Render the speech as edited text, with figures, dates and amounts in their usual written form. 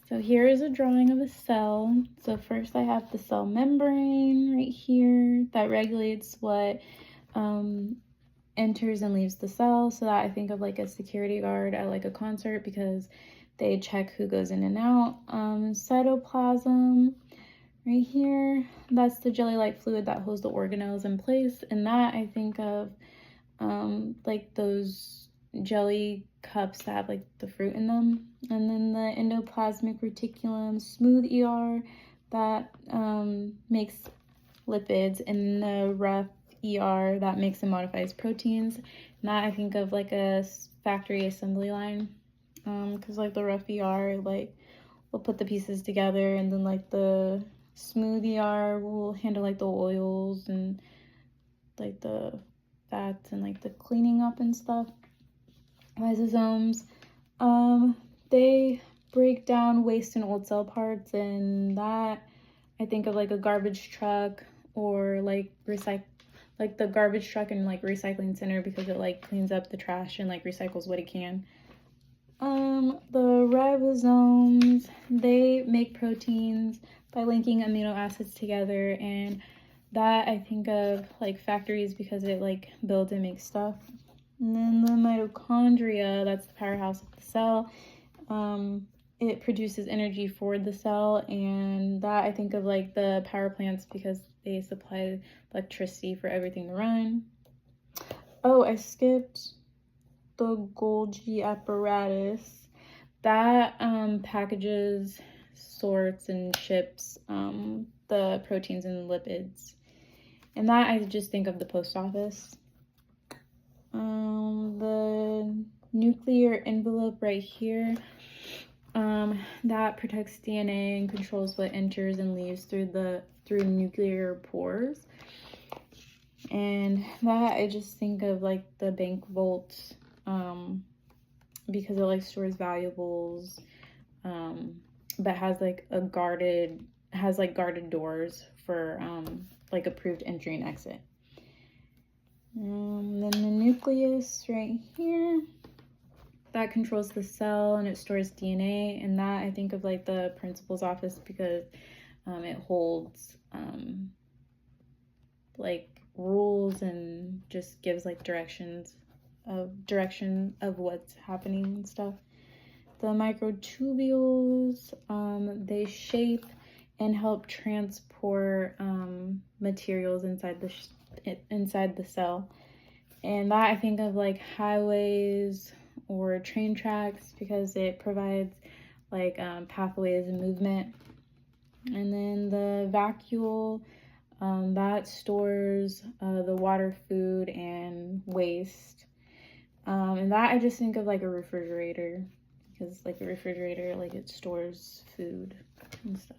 So here is a drawing of a cell. So first I have the cell membrane right here that regulates what enters and leaves the cell. So that I think of like a security guard at like a concert because they check who goes in and out. Cytoplasm right here, that's the jelly-like fluid that holds the organelles in place. And that I think of like those jelly cups that have like the fruit in them. And then the endoplasmic reticulum, smooth ER, that makes lipids, and the rough ER that makes and modifies proteins. And that I think of like a factory assembly line, because like the rough ER like will put the pieces together, and then like the smooth ER will handle like the oils and like the fats and like the cleaning up and stuff. Lysosomes, they break down waste and old cell parts, and that I think of like a garbage truck or like the garbage truck and like recycling center, because it like cleans up the trash and like recycles what it can. The ribosomes, they make proteins by linking amino acids together, and that I think of like factories because it like builds and makes stuff. And then the mitochondria, that's the powerhouse of the cell. It produces energy for the cell, and that I think of like the power plants because they supply electricity for everything to run. Oh, I skipped the Golgi apparatus. That packages, sorts, and ships the proteins and lipids. And that I just think of the post office. The nuclear envelope right here, that protects DNA and controls what enters and leaves through nuclear pores. And that I just think of like the bank vault, because it like stores valuables, but has like guarded doors for like approved entry and exit. Then the nucleus right here, that controls the cell and it stores DNA, and that I think of like the principal's office because it holds like rules and just gives like direction of what's happening and stuff. The microtubules, they shape and help transport materials inside the cell, and that I think of like highways or train tracks because it provides like pathways and movement. And then the vacuole, that stores the water, food, and waste. And that I just think of like a refrigerator because like a refrigerator, like it stores food and stuff.